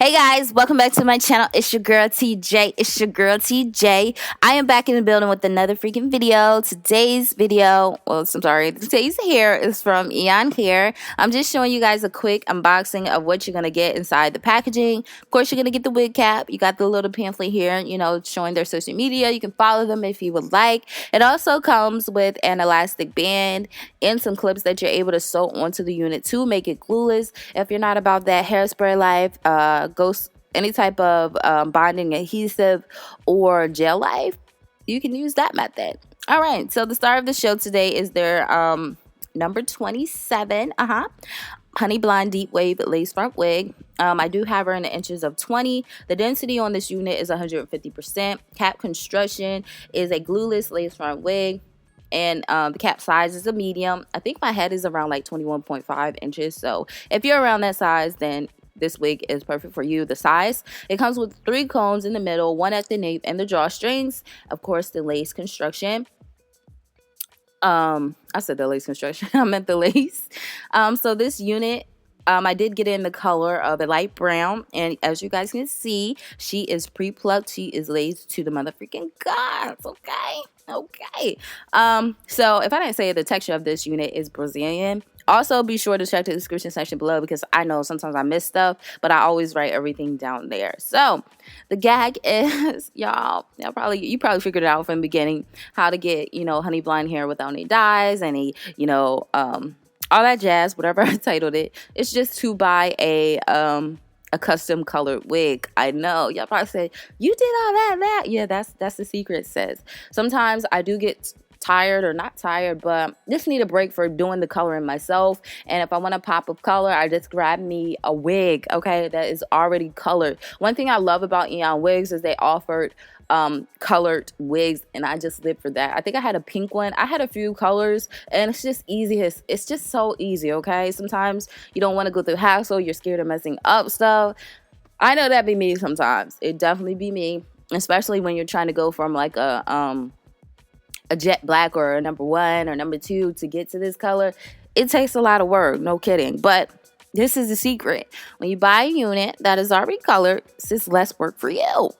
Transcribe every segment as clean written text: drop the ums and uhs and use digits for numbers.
Hey guys, welcome back to my channel. It's your girl TJ. It's your girl TJ. I am back in the building with another freaking video. Today's hair is from Eayon Hair. I'm just showing you guys a quick unboxing of what you're going to get inside the packaging. Of course, you're going to get the wig cap. You got the little pamphlet here, showing their social media. You can follow them if you would like. It also comes with an elastic band and some clips that you're able to sew onto the unit to make it glueless. If you're not about that hairspray life, ghost, any type of bonding adhesive or gel life, you can use that method. All right, so the star of the show today is their number 27 honey blonde deep wave lace front wig. I do have her in the inches of 20. The density on this unit is 150%. Cap construction is a glueless lace front wig, and the cap size is a medium. I think my head is around like 21.5 inches, so if you're around that size, then this wig is perfect for you. The size, it comes with 3 combs in the middle, 1 at the nape and the drawstrings. Of course, the lace construction. I said the lace construction. I meant the lace. So this unit, I did get in the color of a light brown, and as you guys can see, she is pre-plucked. She is laced to the motherfucking gods. Okay. So if I didn't say it, the texture of this unit is Brazilian. Also, be sure to check the description section below, because I know sometimes I miss stuff, but I always write everything down there. So the gag is, you probably figured it out from the beginning how to get, honey blonde hair without any dyes, any, all that jazz, whatever I titled it. It's just to buy a custom colored wig. I know y'all probably say, you did all that. Yeah, that's the secret, sis. Sometimes I do get tired, or not tired, but just need a break for doing the coloring myself. And if I want a pop of color, I just grab me a wig, okay, that is already colored. One thing I love about Eayon wigs is they offered colored wigs, and I just live for that. I think I had a pink one. I had a few colors, and it's just easy. It's just so easy, okay? Sometimes you don't want to go through hassle. You're scared of messing up stuff. I know that be me sometimes. It definitely be me, especially when you're trying to go from like a jet black or a number 1 or number 2 to get to this color. It takes a lot of work, no kidding. But this is the secret. When you buy a unit that is already colored, it's just less work for you.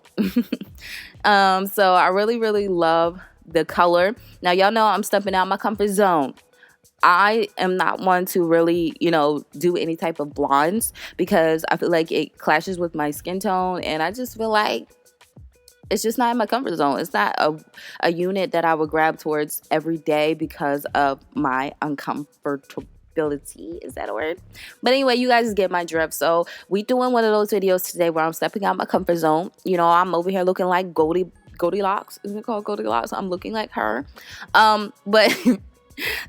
So I really love the color. Now, y'all know I'm stepping out my comfort zone. I am not one to really, do any type of blondes, because I feel like it clashes with my skin tone, and I just feel like it's just not in my comfort zone. It's not a unit that I would grab towards every day because of my uncomfortability. Is that a word? But anyway, you guys get my drift. So we doing one of those videos today where I'm stepping out my comfort zone. I'm over here looking like Goldilocks. Isn't it called Goldilocks? I'm looking like her. But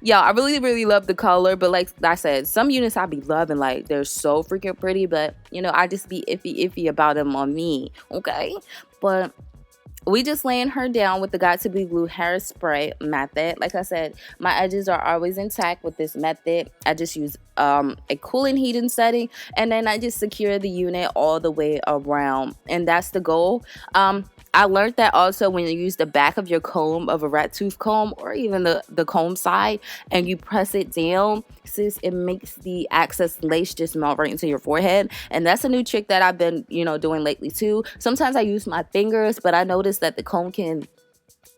yeah, I really love the color. But like I said, some units I be loving, like they're so freaking pretty, but I just be iffy about them on me, okay? But we just laying her down with the Got to Be Glue hairspray method. Like I said, my edges are always intact with this method. I just use a cooling heating setting, and then I just secure the unit all the way around, and that's the goal. I learned that also when you use the back of your comb, of a rat tooth comb, or even the comb side, and you press it down, sis, it makes the excess lace just melt right into your forehead. And that's a new trick that I've been, doing lately too. Sometimes I use my fingers, but I noticed that the comb can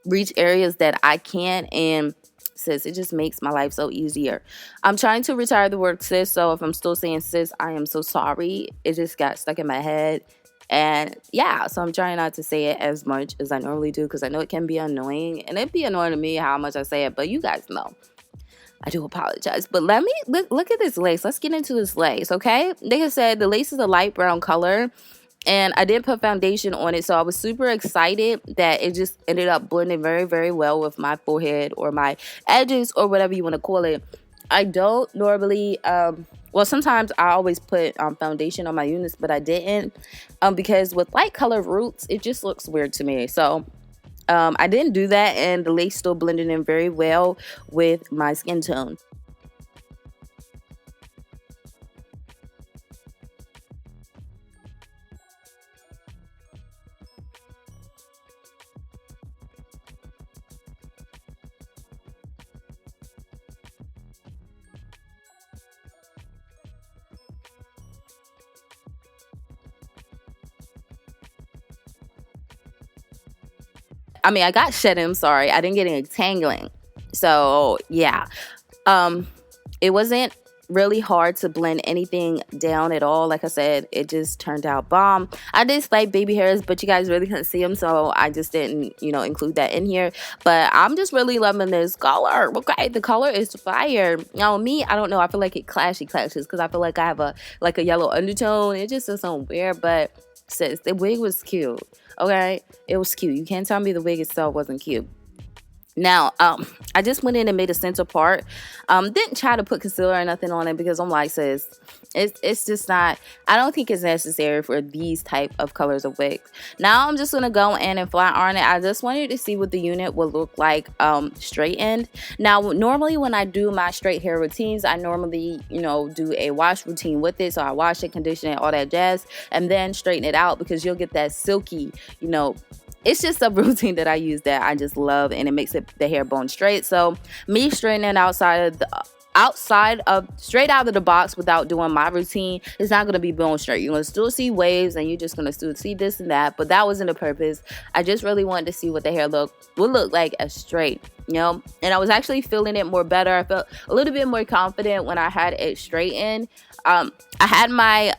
reach areas that I can't, and sis, it just makes my life so easier. I'm trying to retire the word sis, so if I'm still saying sis, I am so sorry. It just got stuck in my head. And yeah, so I'm trying not to say it as much as I normally do, because I know it can be annoying, and it'd be annoying to me how much I say it, but you guys know. I do apologize. But let me look at this lace. Let's get into this lace, okay? Like I said, the lace is a light brown color, and I did put foundation on it, so I was super excited that it just ended up blending very well with my forehead, or my edges, or whatever you want to call it. I don't normally well, sometimes I always put foundation on my units, but I didn't, because with light color roots, it just looks weird to me. So I didn't do that, and the lace still blended in very well with my skin tone. I mean, I got shedding, sorry. I didn't get any tangling. So, yeah. It wasn't really hard to blend anything down at all. Like I said, it just turned out bomb. I did spike baby hairs, but you guys really couldn't see them, so I just didn't, you know, include that in here. But I'm just really loving this color. Okay, the color is fire. Now me, I don't know, I feel like it clashes because I feel like I have a yellow undertone. It just doesn't weird, but sis, the wig was cute. Okay, it was cute. You can't tell me the wig itself wasn't cute. Now, I just went in and made a center part. Didn't try to put concealer or nothing on it because I'm like, sis, it's just not, I don't think it's necessary for these type of colors of wigs. Now I'm just going to go in and flat iron it. I just wanted to see what the unit would look like straightened. Now, normally when I do my straight hair routines, I normally, you know, do a wash routine with it. So I wash it, condition it, all that jazz, and then straighten it out because you'll get that silky, you know, it's just a routine that I use that I just love, and it makes the hair bone straight. So me straightening straight out of the box without doing my routine is not going to be bone straight. You're going to still see waves and you're just going to still see this and that, but that wasn't the purpose. I just really wanted to see what the hair would look like as straight, you know. And I was actually feeling it more better. I felt a little bit more confident when I had it straightened. I had my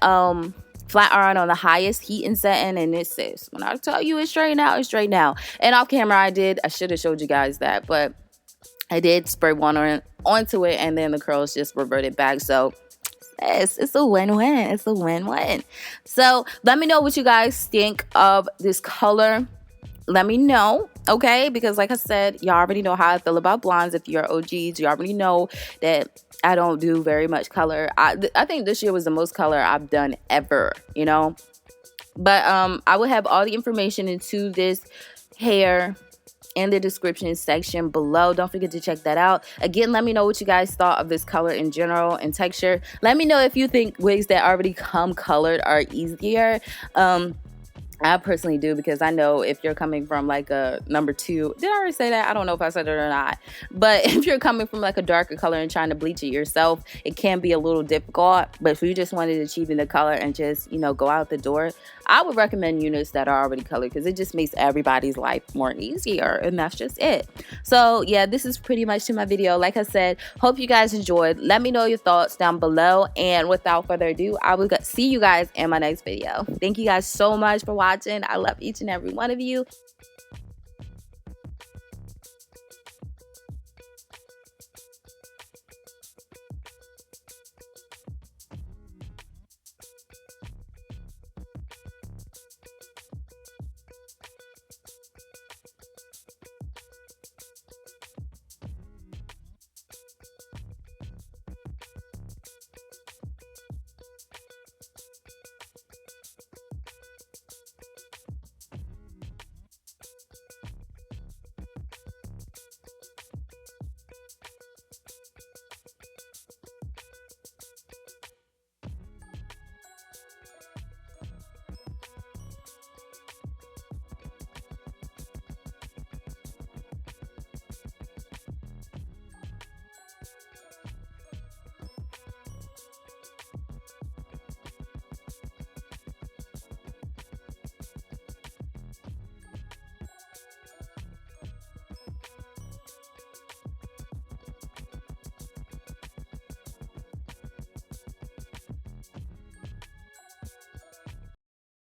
flat iron on the highest heat and setting, and it says, when I tell you it's straight now, it's straight now. And off camera I should have showed you guys that, but I did spray water onto it, and then the curls just reverted back. So it's a win-win. It's a win-win. So let me know what you guys think of this color. Let me know, okay? Because like I said, y'all already know how I feel about blondes. If you're OGs, you already know that I don't do very much color. I think this year was the most color I've done ever, you know? But I will have all the information into this hair in the description section below. Don't forget to check that out. Again, let me know what you guys thought of this color in general and texture. Let me know if you think wigs that already come colored are easier. I personally do, because I know if you're coming from like a number 2, did I already say that? I don't know if I said it or not. But if you're coming from like a darker color and trying to bleach it yourself, it can be a little difficult. But if you just wanted to cheapen the color and just, you know, go out the door, I would recommend units that are already colored, because it just makes everybody's life more easier, and that's just it. So yeah, this is pretty much to my video. Like I said, hope you guys enjoyed. Let me know your thoughts down below, and without further ado, I will see you guys in my next video. Thank you guys so much for watching. I love each and every one of you.